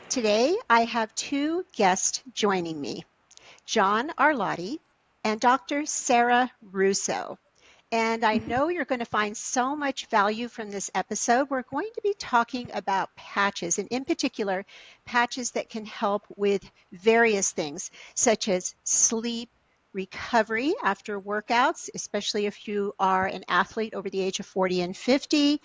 Today, I have two guests joining me, John Arlotti and Dr. Sarah Russo. And I know you're going to find so much value from this episode. We're going to be talking about patches, and in particular, patches that can help with various things, such as sleep, recovery after workouts, especially if you are an athlete over the age of 40 and 50,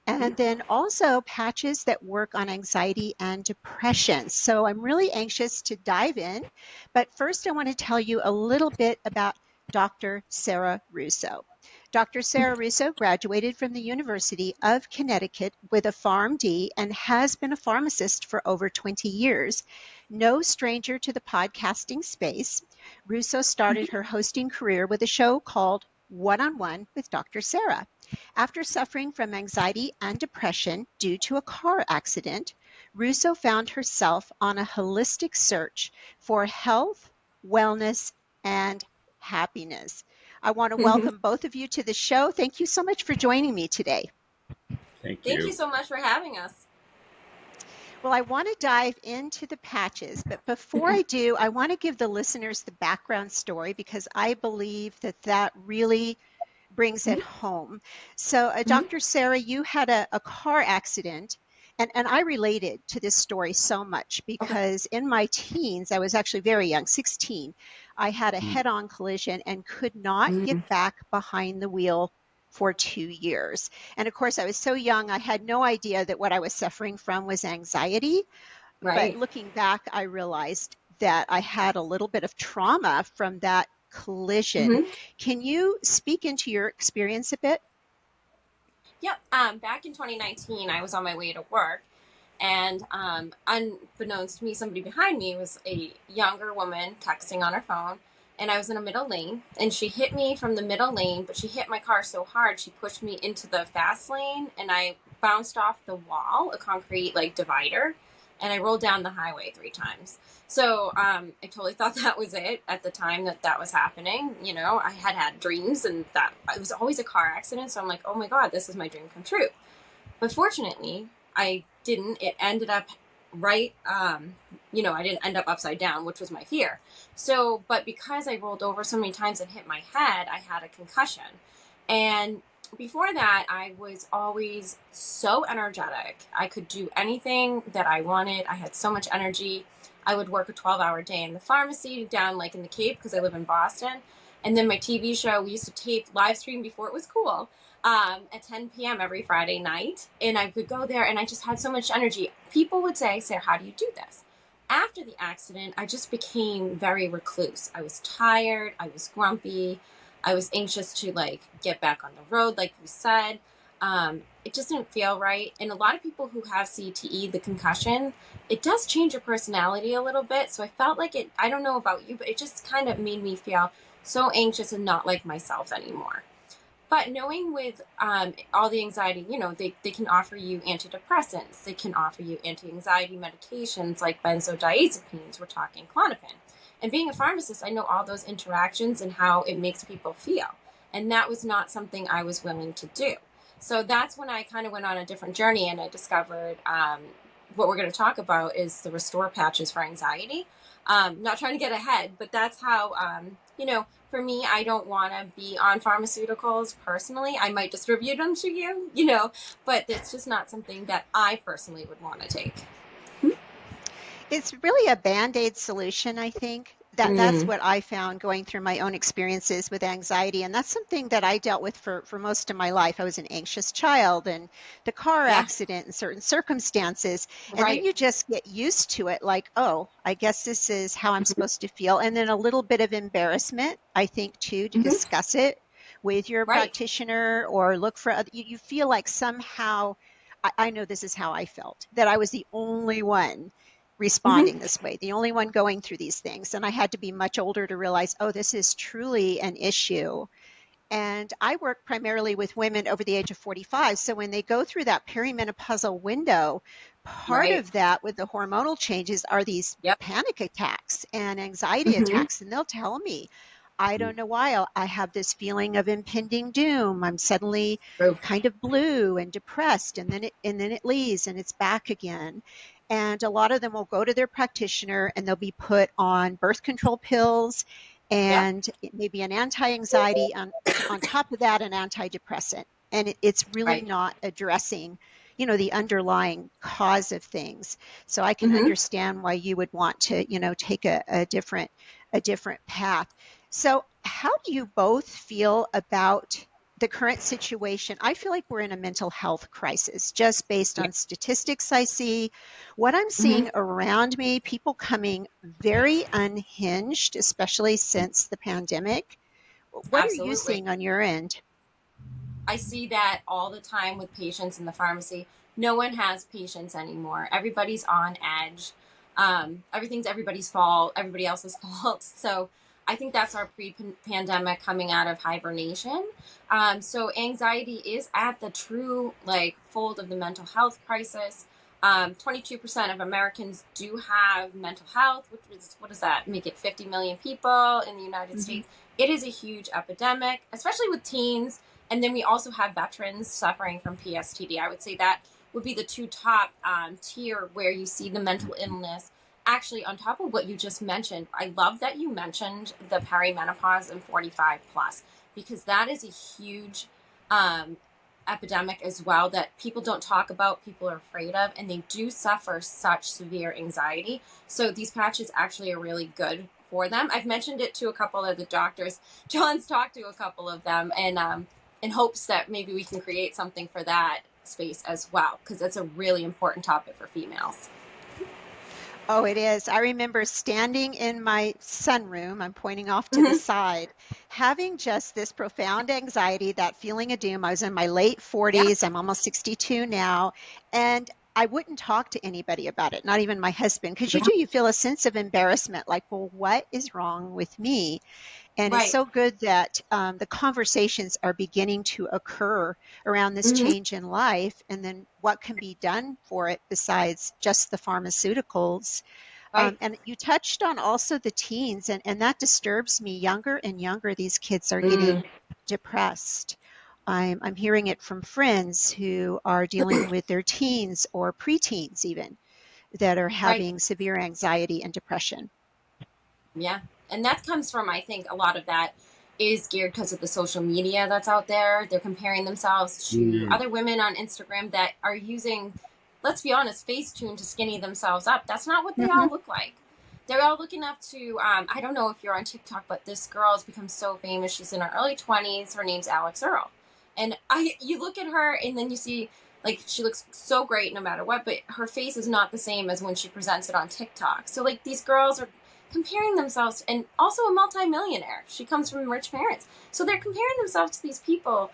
and then also patches that work on anxiety and depression. So I'm really anxious to dive in, but first I want to tell you a little bit about Dr. Sarah Russo. Dr. Sarah Russo graduated from the University of Connecticut with a PharmD and has been a pharmacist for over 20 years. No stranger to the podcasting space, Russo started her hosting career with a show called One-on-One with Dr. Sarah. After suffering from anxiety and depression due to a car accident, Russo found herself on a holistic search for health, wellness, and happiness. I want to welcome both of you to the show. Thank you so much for joining me today. Thank Thank you. you so much for having us. Well, I want to dive into the patches, but before I do, I want to give the listeners the background story because I believe that that really brings it home. So, Dr. Sarah, you had a car accident, and I related to this story so much because in my teens, I was actually very young, 16, I had a head-on collision and could not get back behind the wheel for 2 years. And of course, I was so young, I had no idea that what I was suffering from was anxiety. But Right. looking back, I realized that I had a little bit of trauma from that collision. Can you speak into your experience a bit? Yep. Back in 2019, I was on my way to work, and unbeknownst to me, somebody behind me was a younger woman texting on her phone, and I was in a middle lane, and she hit me from the middle lane, but she hit my car so hard she pushed me into the fast lane, and I bounced off the wall, a concrete like divider, and I rolled down the highway 3 times. So I totally thought that was it at the time that was happening. You know, I had dreams, and that it was always a car accident. So I'm like, oh my God, this is my dream come true. But fortunately, I didn't. It ended up right, I didn't end up upside down, which was my fear. So, but because I rolled over so many times and hit my head, I had a concussion. And before that, I was always so energetic. I could do anything that I wanted. I had so much energy. I would work a 12-hour day in the pharmacy down like in the Cape because I live in Boston. And then my TV show, we used to tape live stream before it was cool at 10 p.m. every Friday night. And I would go there and I just had so much energy. People would say, Sarah, how do you do this? After the accident, I just became very recluse. I was tired. I was grumpy. I was anxious to like get back on the road, like you said. It just didn't feel right. And a lot of people who have CTE, the concussion, it does change your personality a little bit. So I felt like it, I don't know about you, but it just kind of made me feel so anxious and not like myself anymore. But knowing with all the anxiety, they can offer you antidepressants. They can offer you anti-anxiety medications like benzodiazepines. We're talking Klonopin. And being a pharmacist, I know all those interactions and how it makes people feel. And that was not something I was willing to do. So that's when I kind of went on a different journey and I discovered what we're going to talk about is the Restore patches for anxiety. Not trying to get ahead, but that's how, for me, I don't want to be on pharmaceuticals personally. I might distribute them to you, but it's just not something that I personally would want to take. It's really a Band-Aid solution, I think. That's what I found going through my own experiences with anxiety. And that's something that I dealt with for most of my life. I was an anxious child and the car accident and certain circumstances. And then you just get used to it like, oh, I guess this is how I'm supposed to feel. And then a little bit of embarrassment, I think, too, to discuss it with your practitioner or look for other, you feel like somehow, I know this is how I felt, that I was the only one responding this way, the only one going through these things. And I had to be much older to realize, oh, this is truly an issue. And I work primarily with women over the age of 45. So when they go through that perimenopausal window, part of that with the hormonal changes are these panic attacks and anxiety attacks. And they'll tell me, I don't know why I have this feeling of impending doom. I'm suddenly True. kind of blue and depressed, and then it leaves and it's back again. And a lot of them will go to their practitioner and they'll be put on birth control pills Yep. and maybe an anti-anxiety on top of that, an antidepressant. And it's really Right. not addressing, the underlying cause of things. So I can Mm-hmm. understand why you would want to, take a different path. So how do you both feel about the current situation? I feel like we're in a mental health crisis just based Yeah. on statistics I see. What I'm Mm-hmm. seeing around me, people coming very unhinged, especially since the pandemic. What are you Absolutely. seeing on your end? I see that all the time with patients in the pharmacy. No one has patience anymore. Everybody's on edge. Everything's everybody's fault, everybody else's fault. So I think that's our pre-pandemic coming out of hibernation. So anxiety is at the true like fold of the mental health crisis. 22% of Americans do have mental health, which is, what does that make it, 50 million people in the United Mm-hmm. States. It is a huge epidemic, especially with teens, and then we also have veterans suffering from PSTD. I would say that would be the two top tier where you see the mental illness. Actually, on top of what you just mentioned, I love that you mentioned the perimenopause and 45 plus, because that is a huge um, epidemic as well that people don't talk about, people are afraid of, and they do suffer such severe anxiety. So these patches actually are really good for them. I've mentioned it to a couple of the doctors. John's talked to a couple of them, and in hopes that maybe we can create something for that space as well, because that's a really important topic for females. Oh, it is. I remember standing in my sunroom, I'm pointing off to the Mm-hmm. side, having just this profound anxiety, that feeling of doom. I was in my late Yeah. 40s. I'm almost 62 now. And I wouldn't talk to anybody about it, not even my husband, because Yeah. you feel a sense of embarrassment, like, well, what is wrong with me? And it's Right. so good that the conversations are beginning to occur around this Mm-hmm. change in life, and then what can be done for it besides just the pharmaceuticals. Right. And you touched on also the teens, and that disturbs me. Younger and younger, these kids are Mm. getting depressed. I'm hearing it from friends who are dealing with their teens or preteens, even, that are Right. having severe anxiety and depression. Yeah. And that comes from, I think, a lot of that is geared because of the social media that's out there. They're comparing themselves to Mm. other women on Instagram that are using, let's be honest, Facetune to skinny themselves up. That's not what they all Hmm. look like. They're all looking up to, I don't know if you're on TikTok, but this girl has become so famous. She's in her early 20s. Her name's Alex Earl. And you look at her and then you see, like, she looks so great no matter what, but her face is not the same as when she presents it on TikTok. So, like, these girls are comparing themselves, and also a multimillionaire. She comes from rich parents. So they're comparing themselves to these people.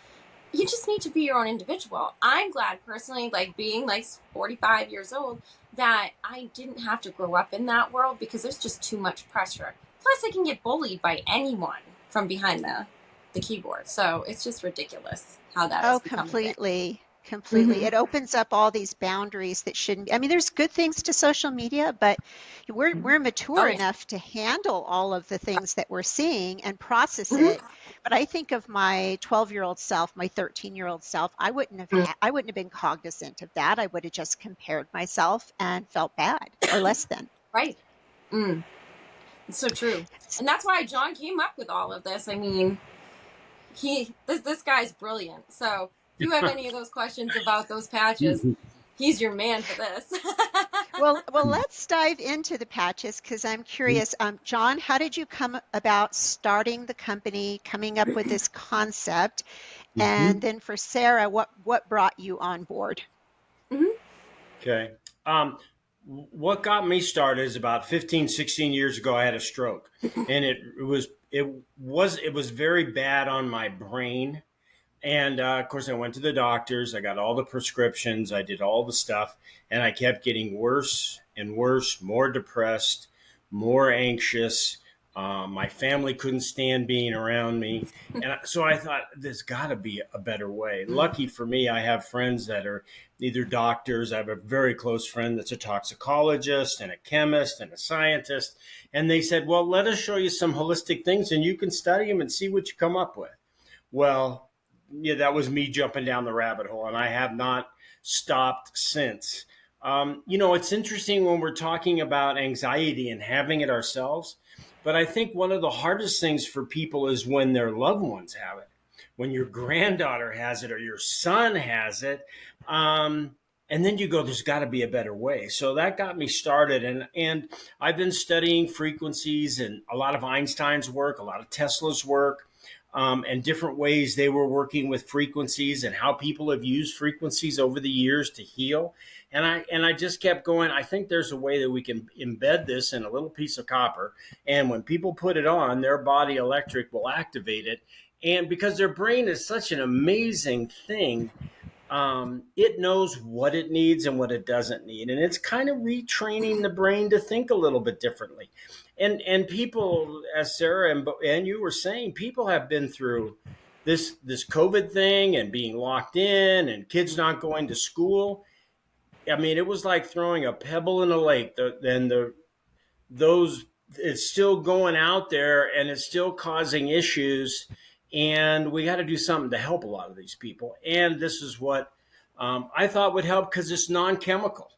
You just need to be your own individual. I'm glad personally, like being like 45 years old, that I didn't have to grow up in that world because there's just too much pressure. Plus, I can get bullied by anyone from behind the keyboard. So it's just ridiculous how that has Oh, become a thing. completely. Completely. Mm-hmm. It opens up all these boundaries that shouldn't be. I mean, there's good things to social media, but we're mature Oh, yeah. enough to handle all of the things that we're seeing and process it. Mm-hmm. But I think of my 12-year-old self, my 13-year-old self, I wouldn't have been cognizant of that. I would have just compared myself and felt bad or less than. Right. Mm. It's so true. And that's why John came up with all of this. I mean, this guy's brilliant. So if you have any of those questions about those patches, he's your man for this. Well, let's dive into the patches because I'm curious. John, how did you come about starting the company, coming up with this concept? And Mhm. then for Sarah, what brought you on board? Hmm. Okay. Um, what got me started is about 15, 16 years ago, I had a stroke, and it was very bad on my brain. And of course, I went to the doctors. I got all the prescriptions. I did all the stuff, and I kept getting worse and worse, more depressed, more anxious. My family couldn't stand being around me. And so I thought, there's got to be a better way. Lucky for me, I have friends that are either doctors. I have a very close friend that's a toxicologist and a chemist and a scientist. And they said, well, let us show you some holistic things and you can study them and see what you come up with. Well, yeah, that was me jumping down the rabbit hole, and I have not stopped since. It's interesting when we're talking about anxiety and having it ourselves, but I think one of the hardest things for people is when their loved ones have it, when your granddaughter has it or your son has it. And then you go, there's got to be a better way. So that got me started. And I've been studying frequencies and a lot of Einstein's work, a lot of Tesla's work, and different ways they were working with frequencies and how people have used frequencies over the years to heal. And I just kept going. I think there's a way that we can embed this in a little piece of copper. And when people put it on, their body electric will activate it. And because their brain is such an amazing thing, it knows what it needs and what it doesn't need. And it's kind of retraining the brain to think a little bit differently. And people, as Sarah and you were saying, people have been through this COVID thing and being locked in and kids not going to school. I mean, it was like throwing a pebble in a lake. Those it's still going out there and it's still causing issues. And we got to do something to help a lot of these people. And this is what I thought would help because it's non-chemical.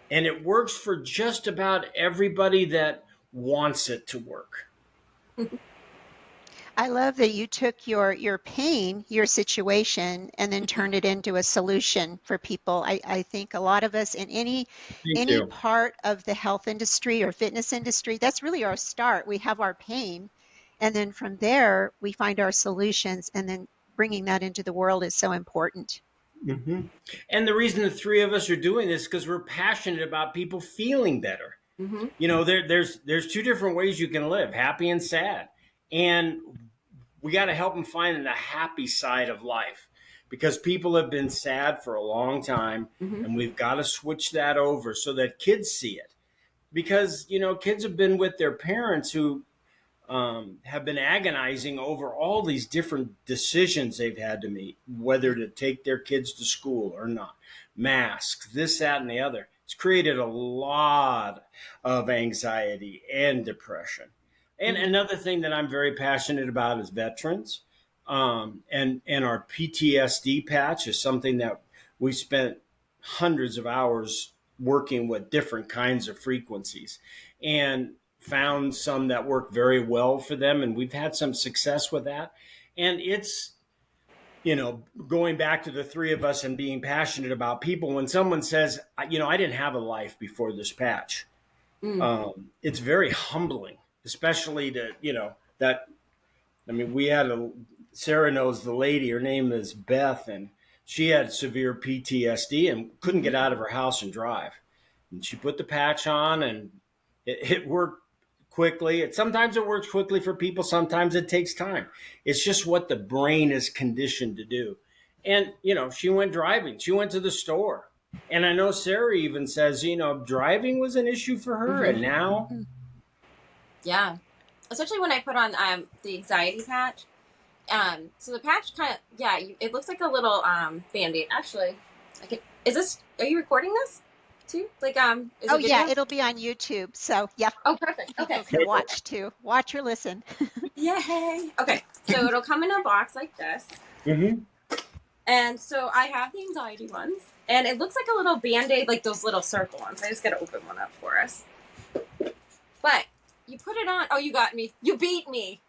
And it works for just about everybody that wants it to work. I love that you took your pain, your situation, and then turned it into a solution for people. I think a lot of us in Thank any you. part of the health industry or fitness industry, that's really our start. We have our pain, and then from there we find our solutions, and then bringing that into the world is so important. Mm-hmm. And the reason the three of us are doing this is because we're passionate about people feeling better. Mm-hmm. There's two different ways you can live, happy and sad. And we got to help them find the happy side of life because people have been sad for a long time. Mm-hmm. And we've got to switch that over so that kids see it. Because, kids have been with their parents who have been agonizing over all these different decisions they've had to make, whether to take their kids to school or not, masks, this, that, and the other. It's created a lot of anxiety and depression. And another thing that I'm very passionate about is veterans. And our PTSD patch is something that we spent hundreds of hours working with different kinds of frequencies and found some that work very well for them. And we've had some success with that. And it's, going back to the three of us and being passionate about people, when someone says, I didn't have a life before this patch, it's very humbling, especially to, Sarah knows the lady, her name is Beth, and she had severe PTSD and couldn't get out of her house and drive. And she put the patch on and it worked quickly. Sometimes it works quickly for people. Sometimes it takes time. It's just what the brain is conditioned to do. And, she went driving. She went to the store. And I know Sarah even says, driving was an issue for her. Mm-hmm. And now. Yeah. Especially when I put on the anxiety patch. So the patch kind of, it looks like a little Band-Aid. Actually, are you recording this too? Like, is Oh it video? yeah, it'll be on YouTube. So yeah, Oh, perfect. Okay. people can watch too. Watch or listen. Yay. Okay. So it'll come in a box like this. Mm-hmm. And so I have the anxiety ones. And it looks like a little Band-Aid, like those little circle ones. I just got to open one up for us. But you put it on. Oh, you got me. You beat me.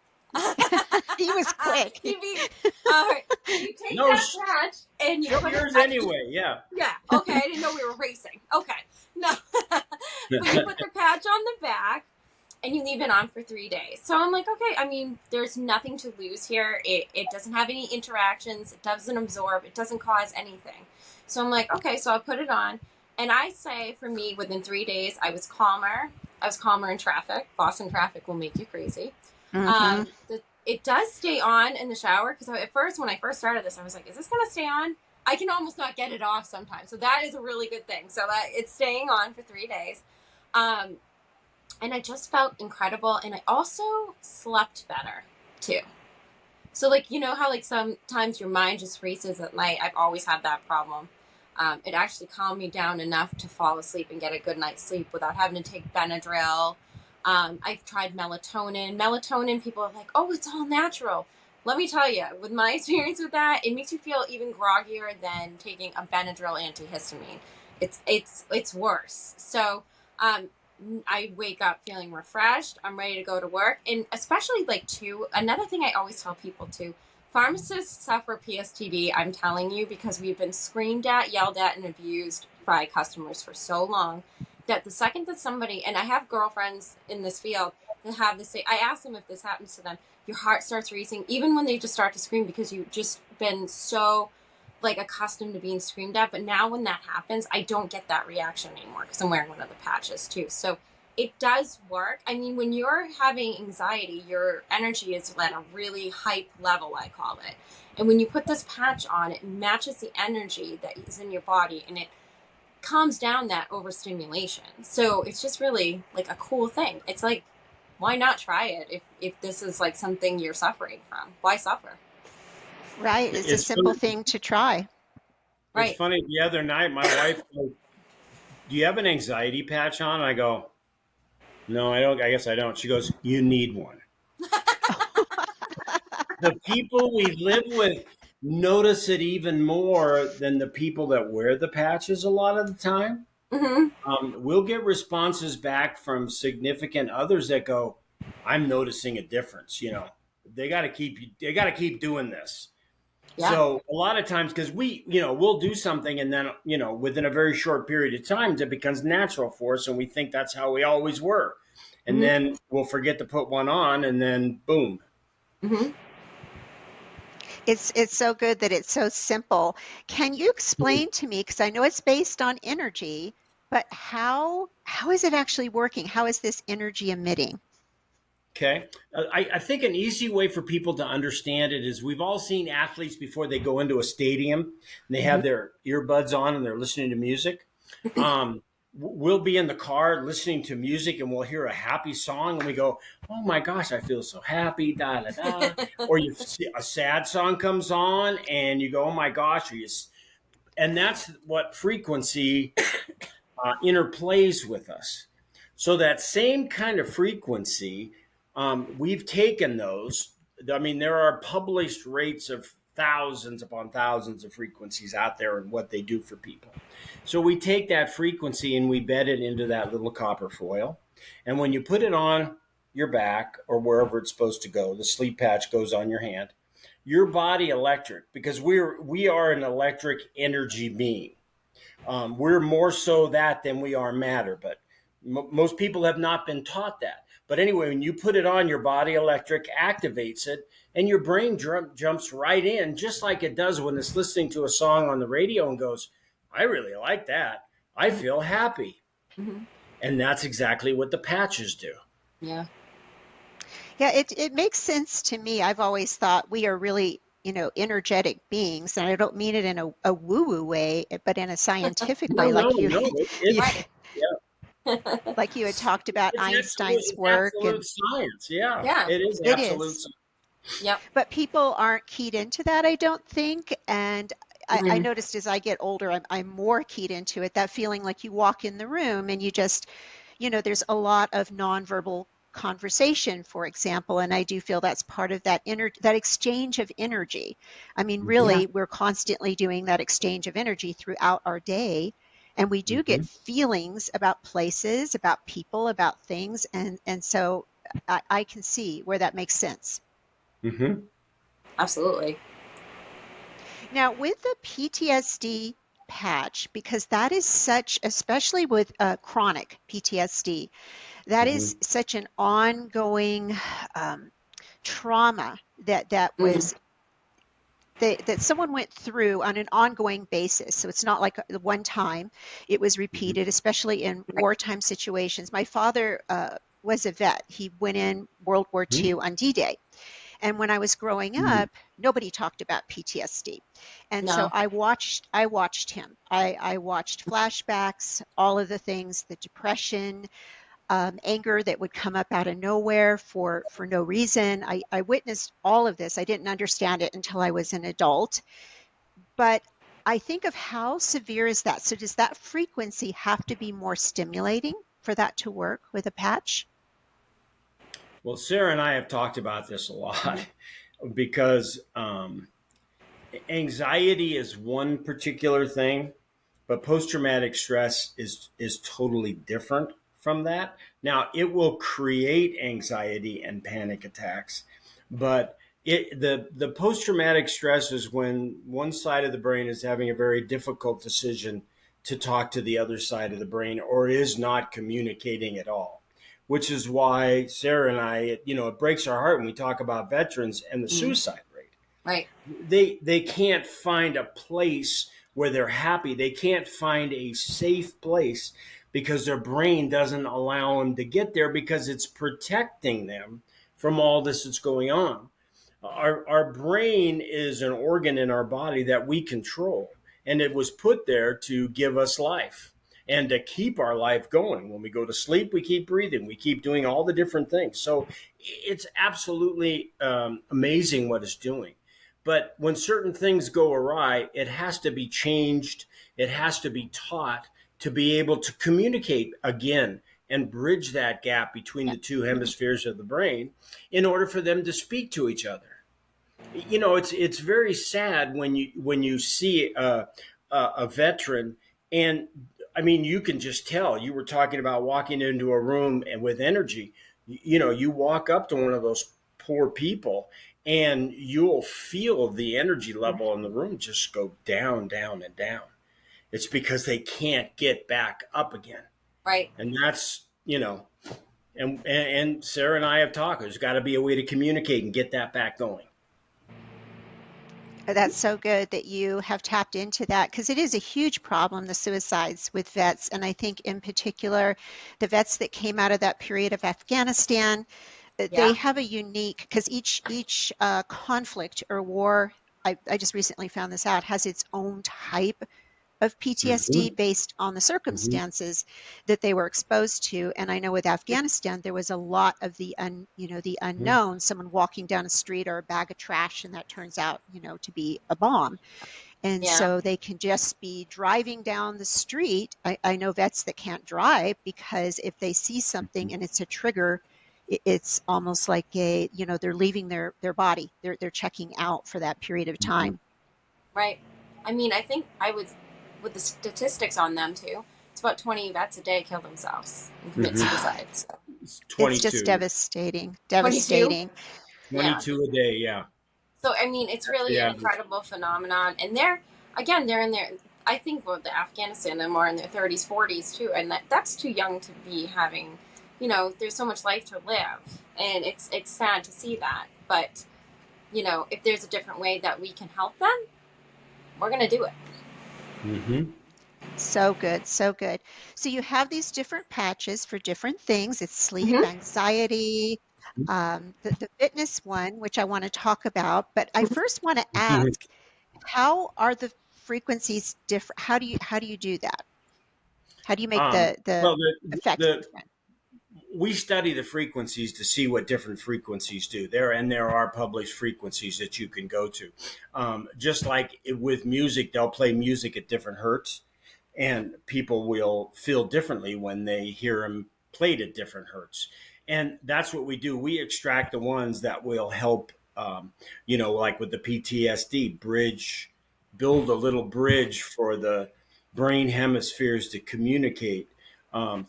He was quick. You beat me. All right. You take that patch and you put yours it anyway. Yeah. Yeah. Okay. I didn't know we were racing. Okay. No. But you put the patch on the back and you leave it on for 3 days. So I'm like, okay, I mean, there's nothing to lose here. It doesn't have any interactions. It doesn't absorb. It doesn't cause anything. So I'm like, okay, so I'll put it on. And I say for me, within 3 days, I was calmer. I was calmer in traffic. Boston traffic will make you crazy. Mm-hmm. It does stay on in the shower because at first, when I first started this, I was like, is this going to stay on? I can almost not get it off sometimes. So that is a really good thing. So that it's staying on for 3 days. and I just felt incredible. And I also slept better too. So, like, you know how, like, sometimes your mind just races at night? I've always had that problem. It actually calmed me down enough to fall asleep and get a good night's sleep without having to take Benadryl. I've tried melatonin. Melatonin, people are like, oh, it's all natural. Let me tell you, with my experience with that, it makes you feel even groggier than taking a Benadryl antihistamine. It's worse. So, um, I wake up feeling refreshed. I'm ready to go to work. And especially, like, too, another thing I always tell people too, pharmacists suffer PSTD, I'm telling you, because we've been screamed at, yelled at, and abused by customers for so long that the second that somebody, and I have girlfriends in this field that have this, I ask them if this happens to them, your heart starts racing, even when they just start to scream because you've just been so, like, accustomed to being screamed at. But now when that happens, I don't get that reaction anymore because I'm wearing one of the patches too. So it does work. I mean, when you're having anxiety, your energy is at a really hype level, I call it. And when you put this patch on, it matches the energy that is in your body, and it calms down that overstimulation. So it's just really like a cool thing. It's like, why not try it if this is like something you're suffering from? Why suffer? Right. It's a It's simple funny. thing to try. It's Right. funny. The other night, my wife goes, "Do you have an anxiety patch on?" I go, "No, I don't. I guess I don't." She goes, "You need one." The people we live with notice it even more than the people that wear the patches a lot of the time. Mm-hmm. We'll get responses back from significant others that go, "I'm noticing a difference. They got to keep doing this." Yeah. So a lot of times, because we'll do something, and then within a very short period of time, it becomes natural for us, and we think that's how we always were, and Mm-hmm. then we'll forget to put one on, and then boom. Mm-hmm. It's so good that it's so simple. Can you explain to me, because I know it's based on energy, but how is it actually working? How is this energy emitting? Okay. I think an easy way for people to understand it is we've all seen athletes before they go into a stadium and they Mm-hmm. have their earbuds on and they're listening to music. We'll be in the car listening to music and we'll hear a happy song and we go, "Oh my gosh, I feel so happy, da da da." Or you see a sad song comes on and you go, "Oh my gosh," and that's what frequency interplays with us. So that same kind of frequency, we've taken those. I mean, there are published rates of thousands upon thousands of frequencies out there and what they do for people. So we take that frequency and we bed it into that little copper foil. And when you put it on your back or wherever it's supposed to go, the sleep patch goes on your hand. Your body electric, because we are an electric energy being. We're more so that than we are matter, but most people have not been taught that. But anyway, when you put it on, your body electric activates it, and your brain jumps right in, just like it does when it's listening to a song on the radio and goes, "I really like that. I feel happy." Mm-hmm. And that's exactly what the patches do. Yeah. Yeah, it makes sense to me. I've always thought we are really, energetic beings, and I don't mean it in a woo-woo way, but in a scientific No, way, no, like you no. you Right. Yeah, like you had talked about Einstein's it's work, absolute and science. Yeah, Yeah. it is it absolute is. science. Yep. But people aren't keyed into that, I don't think. And I Mm-hmm. noticed as I get older, I'm more keyed into it. That feeling like you walk in the room and you just, there's a lot of nonverbal conversation, for example, and I do feel that's part of that exchange of energy. I mean, Yeah. really, we're constantly doing that exchange of energy throughout our day. And we do get Mm-hmm. feelings about places, about people, about things. And so I can see where that makes sense. Mm-hmm. Absolutely. Now, with the PTSD patch, because that is such, especially with chronic PTSD, that Mm-hmm. is such an ongoing um, trauma that Mm-hmm. was that someone went through on an ongoing basis. So it's not like the one time; it was Mm-hmm. repeated, especially in Right. wartime situations. My father was a vet. He went in World War Mm-hmm. II on D-Day. And when I was growing Mm-hmm. up, nobody talked about PTSD. And so No. I watched him. I watched flashbacks, all of the things, the depression. anger that would come up out of nowhere for no reason. I witnessed all of this. I didn't understand it until I was an adult. But I think of how severe is that? So does that frequency have to be more stimulating for that to work with a patch? Well, Sarah and I have talked about this a lot because anxiety is one particular thing, but post traumatic stress is totally different from that. Now, it will create anxiety and panic attacks, but the post traumatic stress is when one side of the brain is having a very difficult decision to talk to the other side of the brain or is not communicating at all. Which is why Sarah and I, it breaks our heart when we talk about veterans and the Mm. suicide rate. Right. They can't find a place where they're happy. They can't find a safe place because their brain doesn't allow them to get there because it's protecting them from all this that's going on. Our brain is an organ in our body that we control, and it was put there to give us life and to keep our life going. When we go to sleep, we keep breathing, we keep doing all the different things. So it's absolutely amazing what it's doing. But when certain things go awry, it has to be changed, it has to be taught to be able to communicate again and bridge that gap between Yeah. the two hemispheres of the brain in order for them to speak to each other. It's very sad when you see a veteran, and I mean, you can just tell. You were talking about walking into a room and with energy. You walk up to one of those poor people and you'll feel the energy level in the room just go down, down, and down. It's because they can't get back up again. Right. And that's, and Sarah and I have talked. There's got to be a way to communicate and get that back going. That's so good that you have tapped into that because it is a huge problem, the suicides with vets. And I think in particular, the vets that came out of that period of Afghanistan, they Yeah. have a unique, because each conflict or war, I just recently found this out, has its own type of PTSD Mm-hmm. based on the Mm-hmm. circumstances that they were exposed to. And I know with Afghanistan, there was a lot of the unknown, someone walking down a street or a bag of trash, and that turns out, to be a bomb. And Yeah. so they can just be driving down the street. I know vets that can't drive because if they see something and it's a trigger, it's almost like they're leaving their body. They're checking out for that period of Mm-hmm. time. Right. I mean, I think I would, with the statistics on them too, it's about 20 vets a day kill themselves and commit Mm-hmm. suicide. So It's It's just 22. devastating, 22. devastating. Yeah. 22 a day, yeah. So I mean, it's really an Yeah. incredible phenomenon, and they're in their. I think with the Afghanistan, they're more in their 30s, 40s too, and that's too young to be having. There's so much life to live, and it's sad to see that. But if there's a different way that we can help them, we're gonna do it. Mm-hmm. So good, so good. So you have these different patches for different things. It's sleep, Mm-hmm. anxiety, the fitness one, which I want to talk about. But I first want to ask, how are the frequencies different? How do you do that? How do you make the Well, effects the different? we study the frequencies to see what different frequencies do. There are published frequencies that you can go to. Just like with music, they'll play music at different hertz, and people will feel differently when they hear them played at different hertz. And that's what we do. We extract the ones that will help, like with the PTSD bridge, build a little bridge for the brain hemispheres to communicate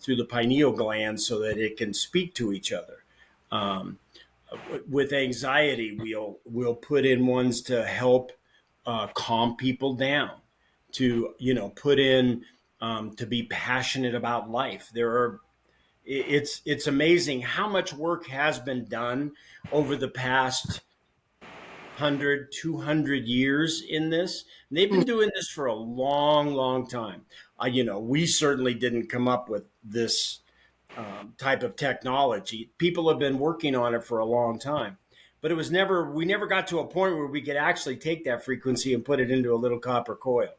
through the pineal gland so that it can speak to each other. Um, with anxiety, we'll put in ones to help calm people down, to put in to be passionate about life. It's amazing how much work has been done over the past 100, 200 years in this. And they've been doing this for a long, long time. We certainly didn't come up with this type of technology. People have been working on it for a long time, but we never got to a point where we could actually take that frequency and put it into a little copper coil.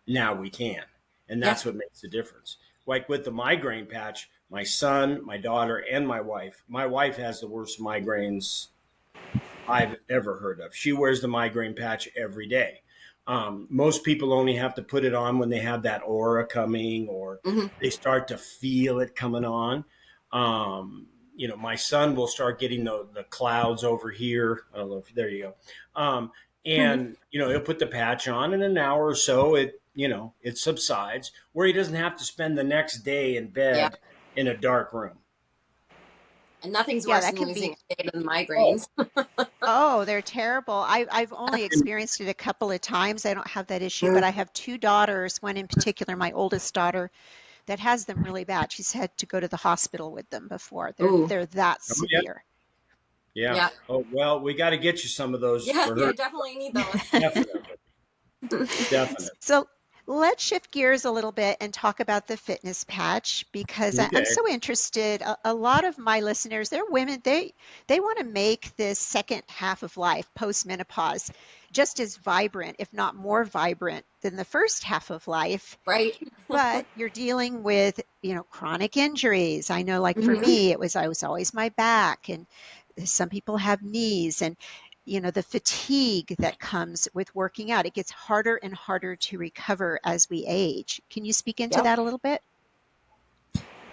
Now we can, and Yeah. that's what makes the difference. Like with the migraine patch, my son, my daughter, and my wife. My wife has the worst migraines I've ever heard of. She wears the migraine patch every day. Most people only have to put it on when they have that aura coming or Mm-hmm. they start to feel it coming on. My son will start getting the clouds over here. I don't know if there you go. And he'll put the patch on in an hour or so. It subsides where he doesn't have to spend the next day in Yeah. bed in a dark room. And nothing's Yeah, worse that than can losing be. a day than Oh, migraines. Oh, they're terrible. I've only experienced it a couple of times. I don't have that issue, but I have two daughters, one in particular, my oldest daughter, that has them really bad. She's had to go to the hospital with them before. Ooh. They're that oh yeah. severe. Yeah. Yeah. Oh, well, we got to get you some of those Yeah. for Yeah. her. Definitely need those. Definitely. Definitely. So let's shift gears a little bit and talk about the fitness patch because I'm Okay. so interested. A lot of my listeners, they're women. They want to make this second half of life, post-menopause, just as vibrant, if not more vibrant than the first half of life. Right. But you're dealing with, chronic injuries. I know, like for Mm-hmm. me, I was always my back, and some people have knees, and the fatigue that comes with working out. It gets harder and harder to recover as we age. Can you speak into Yep. that a little bit?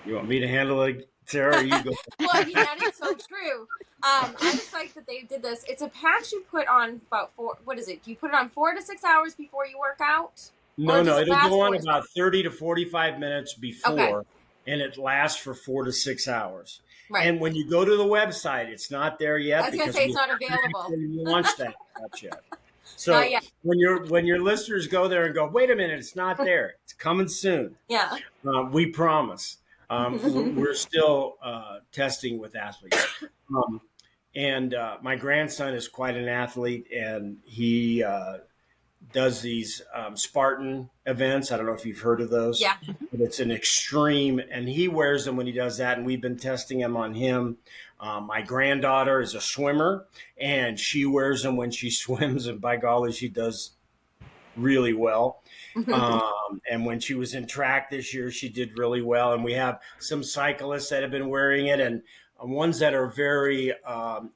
You want me to handle it, Sarah, or you go? Well, I mean, that is so true. I'm psyched that they did this. It's a patch you put on about what is it? You put it on 4 to 6 hours before you work out? Or No, does no, it it'll last go on 4 to 6? about 30 to 45 minutes Okay. before, and it lasts for 4 to 6 hours. Right. And when you go to the website, it's not there I yet was going to because say we it's not haven't available. actually launched that yet. Not So yet. when your listeners go there and go, wait a minute, it's not there. It's coming soon. Yeah. We promise. We're still testing with athletes. And my grandson is quite an athlete, and he does these Spartan events. I don't know if you've heard of those, Yeah. but it's an extreme, and he wears them when he does that. And we've been testing them on him. My granddaughter is a swimmer, and she wears them when she swims, and by golly, she does really well. And when she was in track this year, she did really well. And we have some cyclists that have been wearing it, and ones that are very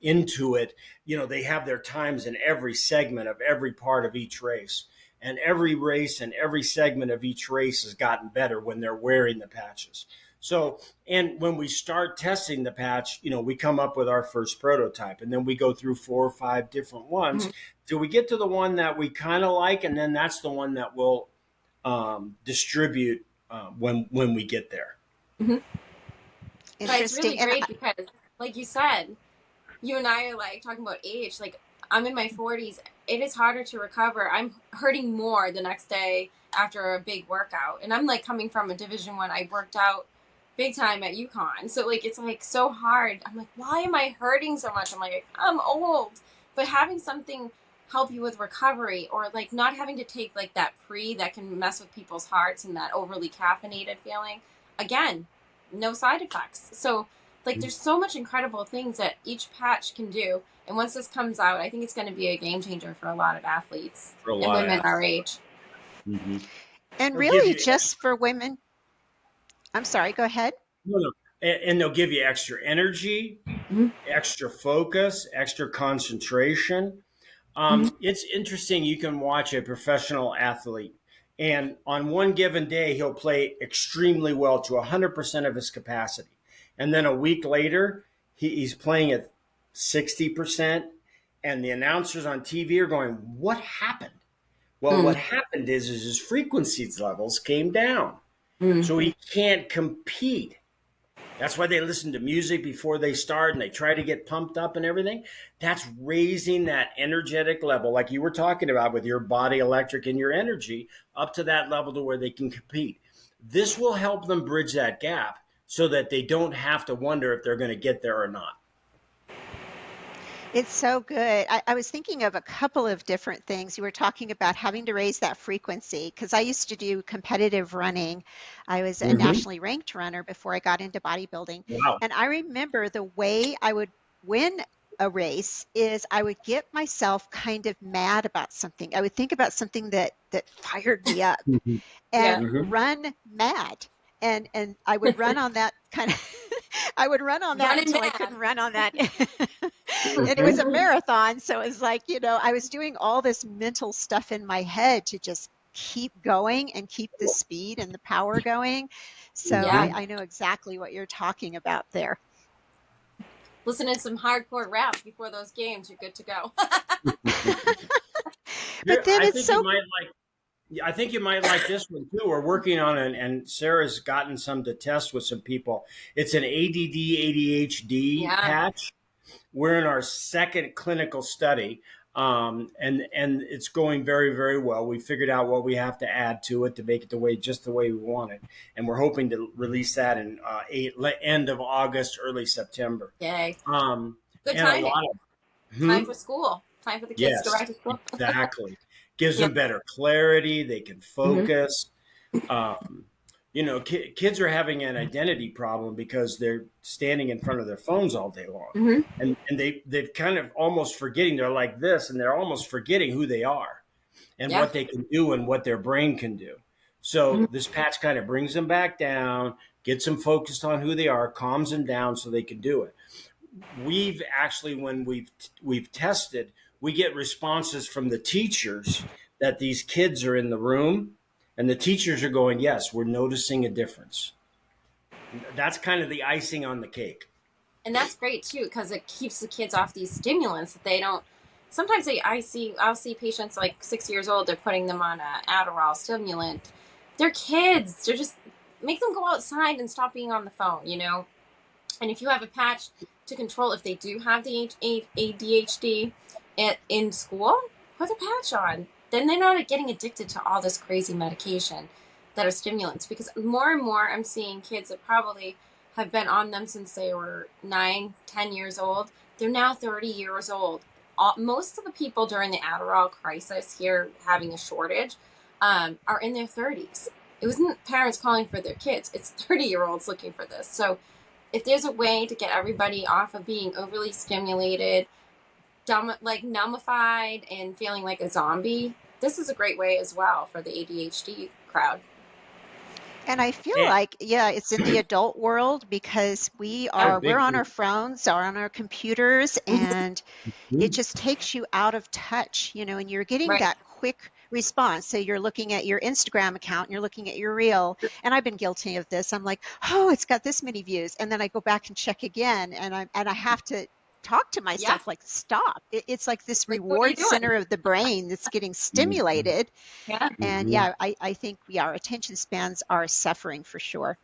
into it. They have their times in every segment of every part of each race. And every race and every segment of each race has gotten better when they're wearing the patches. So, and when we start testing the patch, we come up with our first prototype, and then we go through 4 or 5 different ones till we get to the one that we kind of like, and then that's the one that we'll distribute when we get there. But it's really Interesting. And great because, like you said, you and I are like talking about age. Like, I'm in my 40s. It is harder to recover. I'm hurting more the next day after a big workout. And I'm like coming from a Division 1. I worked out big time at UConn. So like it's like so hard. I'm like, why am I hurting so much? I'm like, I'm old. But having something help you with recovery, or like not having to take like that that can mess with people's hearts, and that overly caffeinated feeling. Again, no side effects. So like there's so much incredible things that each patch can do. And once this comes out, I think it's going to be a game changer for a lot of athletes and women our age. Mm-hmm. and They'll give really you just for women. I'm sorry, go ahead. no. And they'll give you extra energy, extra focus, extra concentration. It's interesting. You can watch a professional athlete, and on one given day, he'll play extremely well to 100% of his capacity. And then a week later, he's playing at 60%. And the announcers on TV are going, what happened? Well, what happened is his frequency levels came down. So he can't compete. That's why they listen to music before they start and they try to get pumped up and everything. That's raising that energetic level, like you were talking about with your body electric and your energy, up to that level to where they can compete. This will help them bridge that gap so that they don't have to wonder if they're going to get there or not. It's so good. I was thinking of a couple of different things. You were talking about having to raise that frequency because I used to do competitive running. I was a nationally ranked runner before I got into bodybuilding. Wow. And I remember the way I would win a race is I would get myself kind of mad about something. I would think about something that fired me up and run mad. And I would run on that kind of I would run on that Running until I mad. couldn't run on that. And it was a marathon, so it was like, I was doing all this mental stuff in my head to just keep going and keep the speed and the power going. So Yeah. I know exactly what you're talking about there. Listen to some hardcore rap before those games. You're good to go. But then I it's think you so might like. I think you might like this one too. We're working on it, and Sarah's gotten some to test with some people. It's an ADD ADHD Yeah. patch. We're in our second clinical study, and it's going very, very well. We figured out what we have to add to it to make it just the way we want it, and we're hoping to release that in end of August, early September. Yay. Um, Good and a timing. lot of Time for school. Time for the kids to go yes, back to school. exactly. Gives Yeah. them better clarity. They can Mm-hmm. focus. Um, kids are having an identity problem because they're standing in front of their phones all day long, Mm-hmm. and they've kind of almost forgetting they're like this, and they're almost forgetting who they are and Yeah. what they can do and what their brain can do. Mm-hmm. So this patch kind of brings them back down, gets them focused on who they are, calms them down so they can do it. We've actually, when we've tested, we get responses from the teachers that these kids are in the room, and the teachers are going, yes, we're noticing a difference. That's kind of the icing on the cake. And that's great too, because it keeps the kids off these stimulants that they don't. Sometimes I'll see patients like 6 years old. They're putting them on a Adderall stimulant. They're kids. They're just make them go outside and stop being on the phone. And if you have a patch to control if they do have the ADHD in school, put a patch on. Then they're not getting addicted to all this crazy medication that are stimulants. Because more and more I'm seeing kids that probably have been on them since they were 9, 10 years old. They're now 30 years old. Most of the people during the Adderall crisis here having a shortage are in their 30s. It wasn't parents calling for their kids. It's 30-year-olds looking for this. So if there's a way to get everybody off of being overly stimulated, numbified, and feeling like a zombie, this is a great way as well for the ADHD crowd. And I feel And, like, yeah, it's in the adult world because oh, we're big on our time. phones or on our computers, and it just takes you out of touch, and you're getting Right. that quick response. So you're looking at your Instagram account and you're looking at your reel, and I've been guilty of this. I'm like, oh, it's got this many views, and then I go back and check again, and I have to talk to Yeah. myself like, stop. It's like this Like, what are you reward doing? center of the brain that's getting stimulated. Yeah. And yeah, I think our attention spans are suffering for sure.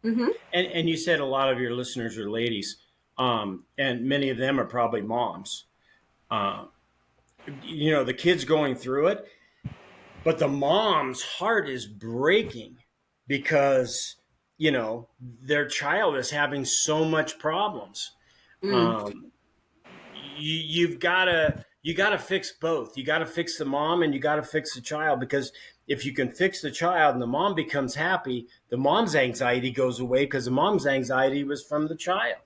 Mm-hmm. And you said a lot of your listeners are ladies, and many of them are probably moms. Uh, the kids going through it, but the mom's heart is breaking because their child is having so much problems. Mm. Um, you gotta fix both. You gotta fix the mom and you gotta fix the child, because if you can fix the child and the mom becomes happy, the mom's anxiety goes away because the mom's anxiety was from the child.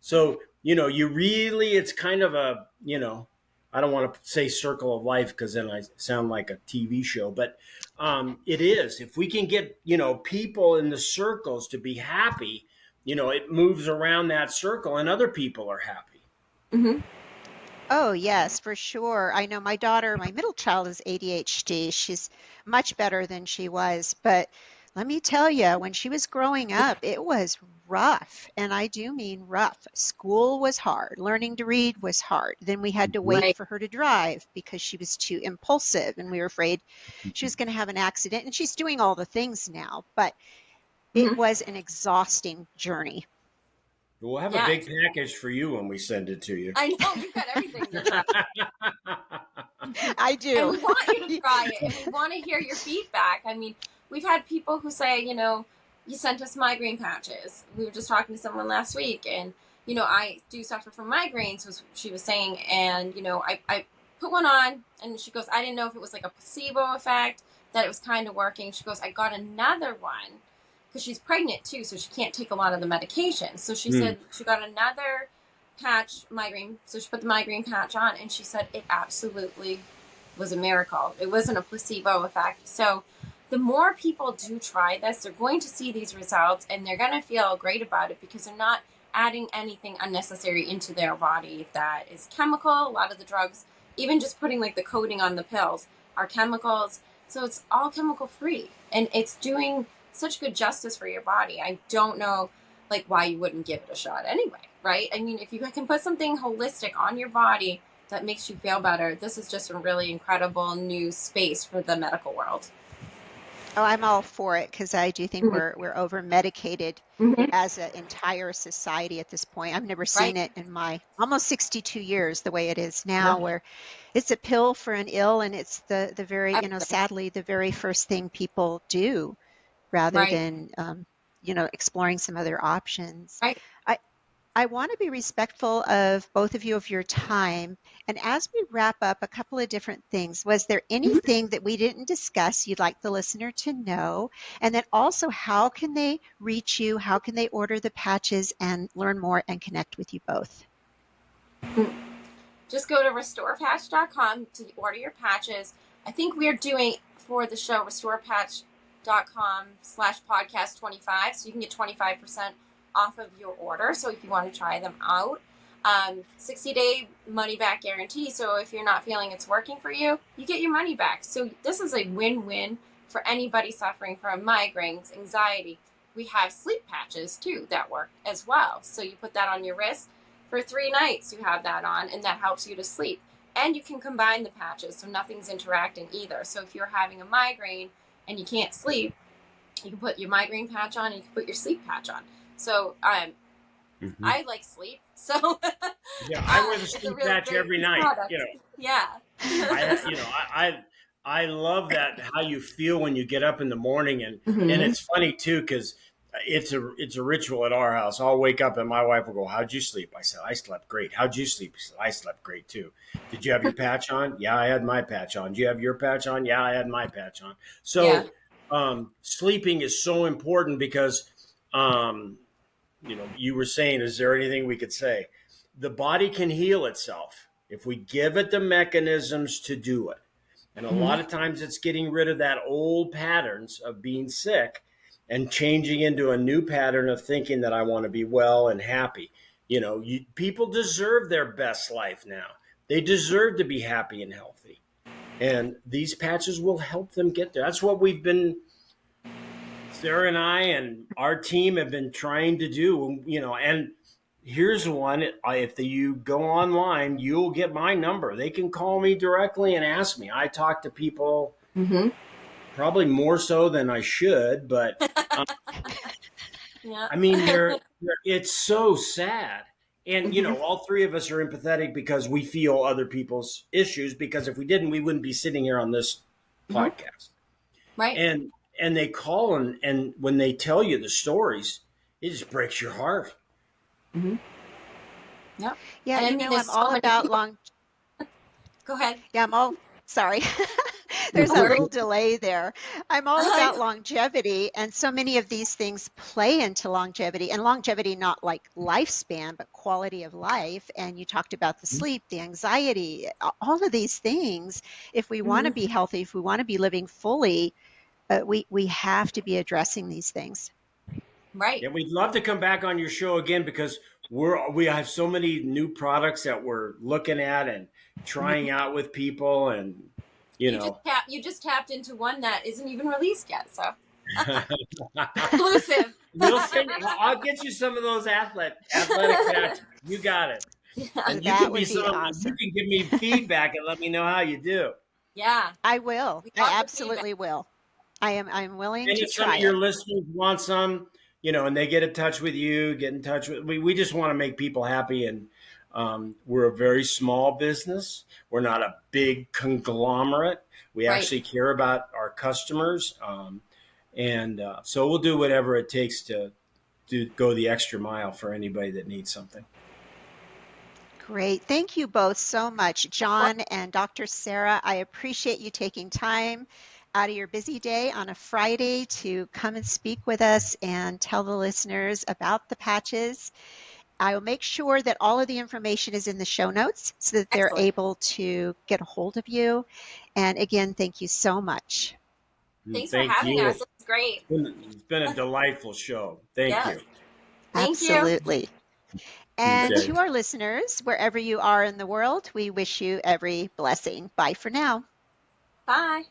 So, it's kind of I don't want to say circle of life because then I sound like a TV show, but it is. If we can get, people in the circles to be happy, it moves around that circle and other people are happy. Mm-hmm. Oh, yes, for sure. I know my middle child is ADHD. She's much better than she was. But let me tell you, when she was growing up, it was rough. And I do mean rough. School was hard. Learning to read was hard. Then we had to wait Right. for her to drive because she was too impulsive and we were afraid she was going to have an accident. And she's doing all the things now, but it Mm-hmm. was an exhausting journey. We'll have a Yeah. big package for you when we send it to you. I know you've got everything there. I And do. we want you to try it, and we want to hear your feedback. I mean, we've had people who say, you sent us migraine patches. We were just talking to someone last week, and I do suffer from migraines, was she was saying, and I put one on, and she goes, I didn't know if it was like a placebo effect, that it was kind of working. She goes, I got another one because she's pregnant too, so she can't take a lot of the medication. So she said she got another patch migraine, so she put the migraine patch on, and she said it absolutely was a miracle. It wasn't a placebo effect. So the more people do try this, they're going to see these results and they're going to feel great about it because they're not adding anything unnecessary into their body that is chemical. A lot of the drugs, even just putting like the coating on the pills, are chemicals. So it's all chemical free and it's doing such good justice for your body. I don't know like why you wouldn't give it a shot anyway, right? I mean, if you can put something holistic on your body that makes you feel better, this is just a really incredible new space for the medical world. Oh, I'm all for it because I do think Mhm. we're over medicated Mhm. as an entire society at this point. I've never Right. seen it in my almost 62 years the way it is now, Yeah. where it's a pill for an ill, and it's the very, Everything. sadly, the very first thing people do rather Right. than, exploring some other options. Right. I, I want to be respectful of both of you of your time. And as we wrap up, a couple of different things. Was there Mhm. anything that we didn't discuss you'd like the listener to know? And then also, how can they reach you? How can they order the patches and learn more and connect with you both? Just go to restorepatch.com to order your patches. I think we're doing for the show restorepatch.com/podcast25, so you can get 25% off of your order. So if you want to try them out, 60-day money back guarantee. So if you're not feeling it's working for you, you get your money back. So this is a win-win for anybody suffering from migraines, anxiety. We have sleep patches too that work as well. So you put that on your wrist for 3 nights. You have that on, and that helps you to sleep. And you can combine the patches, so nothing's interacting either. So if you're having a migraine and you can't sleep, you can put your migraine patch on and you can put your sleep patch on. So Mhm. I like sleep, so Yeah, I wear the it's a sleep really patch great every night. product. Yeah. I love that how you feel when you get up in the morning, and Mm-hmm. it's funny too because it's a ritual at our house. I'll wake up and my wife will go, "How'd you sleep?" I said, "I slept great." "How'd you sleep?" She said, "I slept great too." "Did you have your patch on?" "Yeah, I had my patch on." "Did you have your patch on?" "Yeah, I had my patch on." Yeah. So sleeping is so important because um, you were saying, is there anything we could say? The body can heal itself if we give it the mechanisms to do it. And a Mm-hmm. lot of times it's getting rid of that old patterns of being sick and changing into a new pattern of thinking that I want to be well and happy. People deserve their best life now. They deserve to be happy and healthy. And these patches will help them get there. That's what we've been Sarah and I and our team have been trying to do, and here's one. If you go online, you'll get my number. They can call me directly and ask me. I talk to people Mm-hmm. probably more so than I should, but um, Yeah. I mean, it's so sad. And, Mm-hmm. all three of us are empathetic because we feel other people's issues, because if we didn't, we wouldn't be sitting here on this Mm-hmm. podcast. Right. And they call, and when they tell you the stories, it just breaks your heart. Mm-hmm. Yep. Yeah, And I mean, there's I'm so all many about people. long. Go ahead. Yeah, I'm all sorry. No There's a worries. little delay there. I'm all I about know. longevity, and so many of these things play into longevity, and longevity not like lifespan, but quality of life. And you talked about the sleep, the anxiety, all of these things. If we want to Mm-hmm. be healthy, if we want to be living fully, we have to be addressing these things. Right. Yeah, we'd love to come back on your show again because we have so many new products that we're looking at and Mm-hmm. trying out with people, and you know. You just tapped into one that isn't even released yet, so exclusive. I'll get you some of those athletic patches. You got it. Yeah. And you That can be would be you awesome. can give me feedback and let me know how you do. Yeah. I will. We I love the feedback. absolutely will. I'm willing And to if some try of it. your listeners want some, and they get in touch with you, get in touch with we just want to make people happy. And we're a very small business. We're not a big conglomerate. We Right. actually care about our customers. And so we'll do whatever it takes to go the extra mile for anybody that needs something. Great. Thank you both so much, John and Dr. Sarah. I appreciate you taking time out of your busy day on a Friday to come and speak with us and tell the listeners about the patches. I will make sure that all of the information is in the show notes so that they're Excellent. able to get a hold of you. And again, thank you so much. Thanks for Thank having you. us. It's great. It's been a delightful show. Thank Yes. you. Thank you. Absolutely. And Okay. to our listeners, wherever you are in the world, we wish you every blessing. Bye for now. Bye.